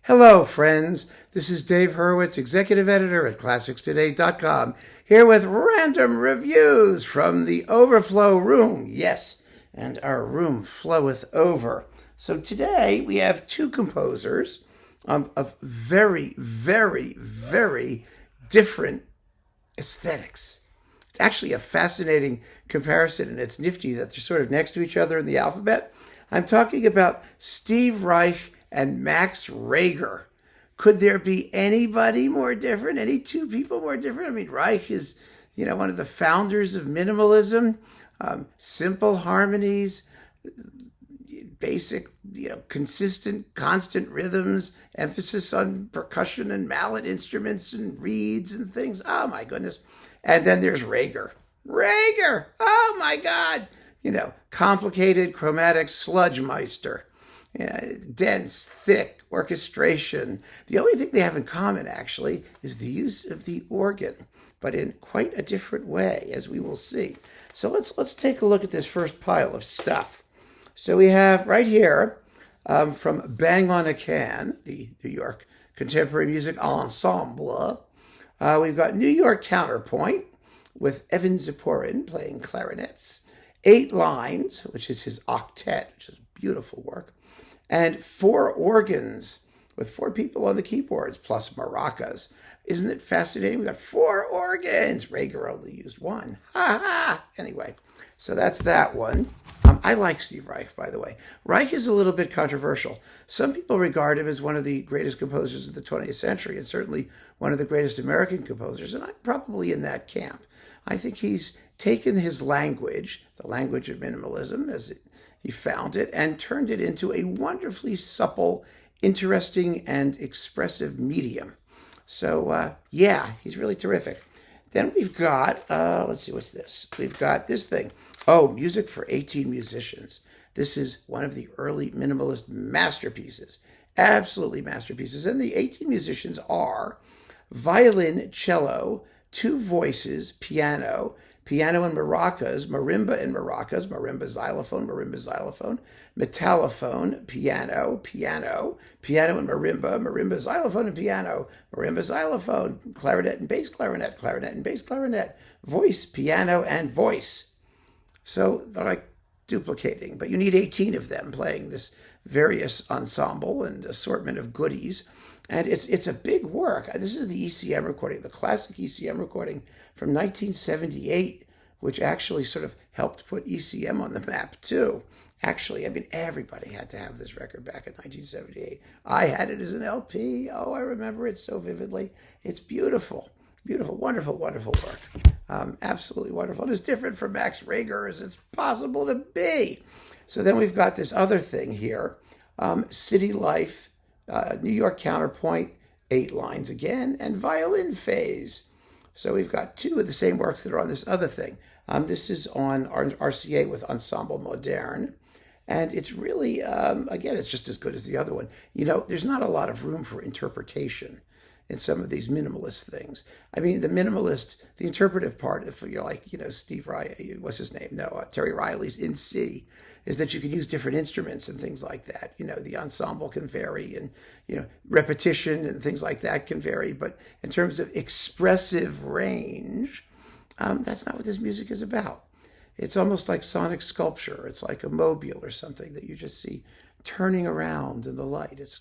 Hello, friends. This is Dave Hurwitz, executive editor at ClassicsToday.com, here with random reviews from the Overflow room. Yes, and our room floweth over. So today we have two composers of very, very, very different aesthetics. It's actually a fascinating comparison, and it's nifty that they're sort of next to each other in the alphabet. I'm talking about Steve Reich and Max Reger. Could there be anybody more different? Any two people more different? I mean, Reich is, one of the founders of minimalism, simple harmonies, basic, consistent, constant rhythms, emphasis on percussion and mallet instruments and reeds and things. Oh my goodness. And then there's Reger. Reger! Oh my God! Complicated chromatic sludge meister. Dense, thick orchestration. The only thing they have in common, actually, is the use of the organ, but in quite a different way, as we will see. So let's take a look at this first pile of stuff. So we have right here, from Bang on a Can, the New York Contemporary Music Ensemble, we've got New York Counterpoint with Evan Ziporin playing clarinets, 8 lines, which is his octet, which is beautiful work, and 4 organs with 4 people on the keyboards, plus maracas. Isn't it fascinating? We've got 4 organs. Reger only used 1. Ha ha! Anyway, so that's that one. I like Steve Reich, by the way. Reich is a little bit controversial. Some people regard him as one of the greatest composers of the 20th century, and certainly one of the greatest American composers, and I'm probably in that camp. I think he's taken his language, the language of minimalism, as he found it, and turned it into a wonderfully supple, interesting, and expressive medium. So, yeah, he's really terrific. Then we've got, let's see, what's this? We've got this thing. Oh, music for 18 musicians. This is one of the early minimalist masterpieces. Absolutely masterpieces. And the 18 musicians are violin, cello, 2 voices, piano and maracas, marimba and maracas, marimba xylophone, metallophone, piano and marimba xylophone and piano, marimba xylophone, clarinet and bass clarinet, voice, piano, and voice. So they're like duplicating, but you need 18 of them playing this various ensemble and assortment of goodies. And it's a big work. This is the ECM recording, the classic ECM recording from 1978, which actually sort of helped put ECM on the map too. Actually, I mean, everybody had to have this record back in 1978. I had it as an LP. Oh, I remember it so vividly. It's beautiful. Beautiful, wonderful, wonderful work. Absolutely wonderful. And as different from Max Reger as it's possible to be. So then we've got this other thing here, City Life, New York Counterpoint, 8 lines again, and violin phase. So we've got 2 of the same works that are on this other thing. This is on RCA with Ensemble Moderne. And it's really, again, it's just as good as the other one. There's not a lot of room for interpretation in some of these minimalist things. I mean, the interpretive part, if you're like, Steve Riley, what's his name? No, Terry Riley's In C, is that you can use different instruments and things like that. The ensemble can vary and, repetition and things like that can vary. But in terms of expressive range, that's not what this music is about. It's almost like sonic sculpture. It's like a mobile or something that you just see turning around in the light. It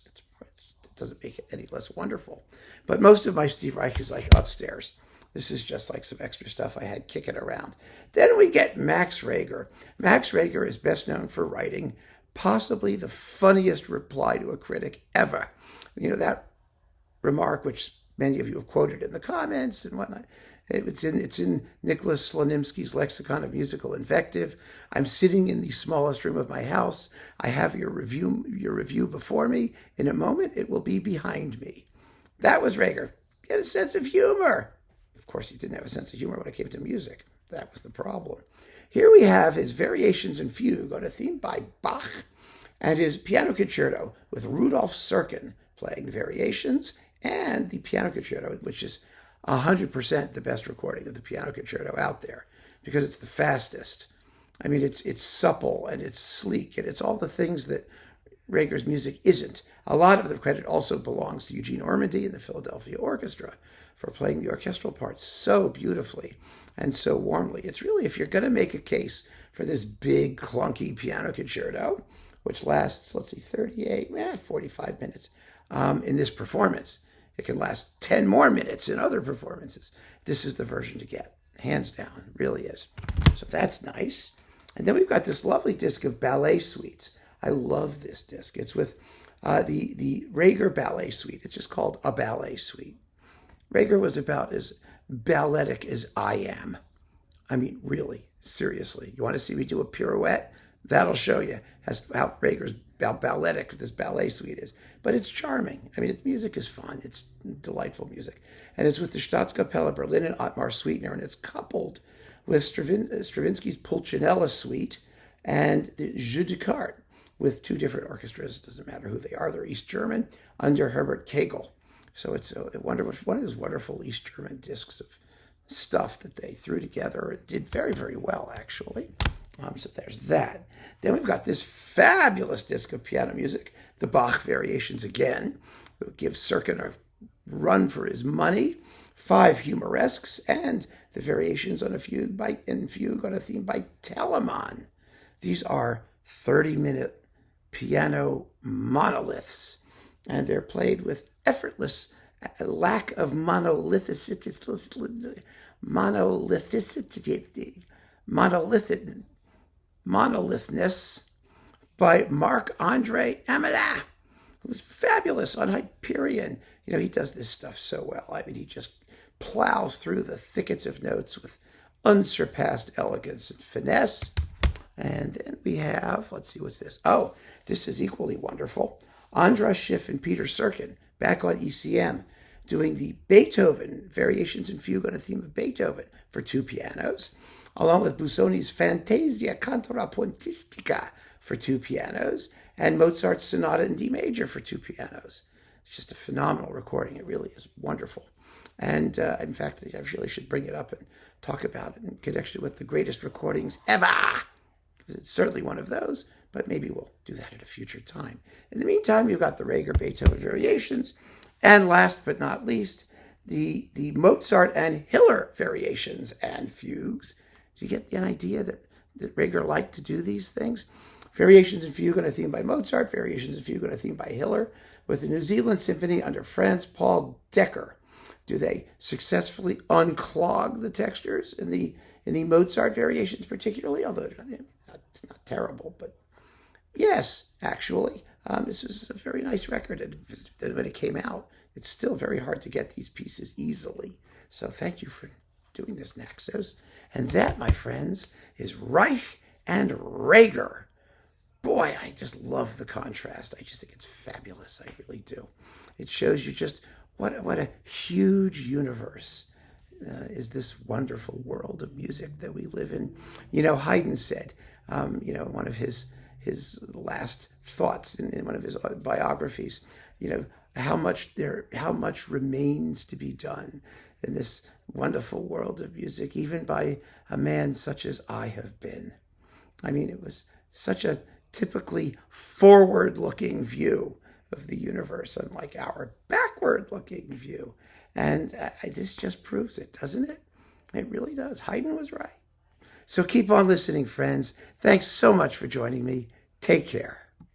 doesn't make it any less wonderful. But most of my Steve Reich is like upstairs. This is just like some extra stuff I had kicking around. Then we get Max Reger. Max Reger is best known for writing possibly the funniest reply to a critic ever. That remark, which many of you have quoted in the comments and whatnot. It's in Nicholas Slonimsky's Lexicon of Musical Invective. I'm sitting in the smallest room of my house. I have your review before me. In a moment, it will be behind me. That was Reger. He had a sense of humor. Of course, he didn't have a sense of humor when it came to music. That was the problem. Here we have his Variations in Fugue on a theme by Bach and his piano concerto with Rudolf Serkin playing the Variations and the piano concerto, which is 100% the best recording of the piano concerto out there because it's the fastest. I mean, it's supple and it's sleek and it's all the things that Reger's music isn't. A lot of the credit also belongs to Eugene Ormandy and the Philadelphia Orchestra for playing the orchestral parts so beautifully and so warmly. It's really, if you're going to make a case for this big, clunky piano concerto, which lasts, 45 minutes in this performance. It can last 10 more minutes in other performances. This is the version to get, hands down, really is. So that's nice. And then we've got this lovely disc of ballet suites. I love this disc. It's with the Reger Ballet Suite. It's just called a ballet suite. Reger was about as balletic as I am. I mean, really, seriously. You want to see me do a pirouette? That'll show you how Reger's balletic this ballet suite is. But it's charming. I mean, its music is fun. It's delightful music. And it's with the Staatskapelle Berlin and Ottmar Sweetener, and it's coupled with Stravinsky's Pulcinella Suite and the Jeu de Cartes with two different orchestras. It doesn't matter who they are. They're East German under Herbert Kegel. So it's one of those wonderful East German discs of stuff that they threw together and did very, very well, actually. So there's that. Then we've got this fabulous disc of piano music, the Bach Variations again, that gives Serkin a run for his money, 5 humoresques, and the Variations on a fugue on a theme by Telemann. These are 30-minute piano monoliths, and they're played with effortless lack of monolithness by Marc-Andre Amelin, who's fabulous on Hyperion. You know, he does this stuff so well. I mean, he just plows through the thickets of notes with unsurpassed elegance and finesse. And then we have, let's see, what's this? Oh, this is equally wonderful. Andras Schiff and Peter Serkin, back on ECM, doing the Beethoven Variations and Fugue on a theme of Beethoven for 2 pianos, along with Busoni's Fantasia Contrapuntistica for 2 pianos, and Mozart's Sonata in D major for 2 pianos. It's just a phenomenal recording. It really is wonderful. And in fact, I really should bring it up and talk about it in connection with the greatest recordings ever. It's certainly one of those, but maybe we'll do that at a future time. In the meantime, you've got the Reger Beethoven Variations, and last but not least, the Mozart and Hiller Variations and Fugues. Do you get the idea that Reger liked to do these things? Variations and Fugue on a theme by Mozart, Variations and Fugue on a theme by Hiller, with the New Zealand Symphony under Franz Paul Decker. Do they successfully unclog the textures in the Mozart Variations particularly? Although it's not terrible, but yes, actually. This is a very nice record. And when it came out, it's still very hard to get these pieces easily. So thank you for doing this, Naxos. And that, my friends, is Reich and Reger. Boy, I just love the contrast. I just think it's fabulous. I really do. It shows you just what a huge universe is this wonderful world of music that we live in. You know, Haydn said, one of his last thoughts in one of his biographies, how much remains to be done in this wonderful world of music, even by a man such as I have been. I mean, it was such a typically forward-looking view of the universe, unlike our backward-looking view. And this just proves it, doesn't it? It really does. Haydn was right. So keep on listening, friends. Thanks so much for joining me. Take care.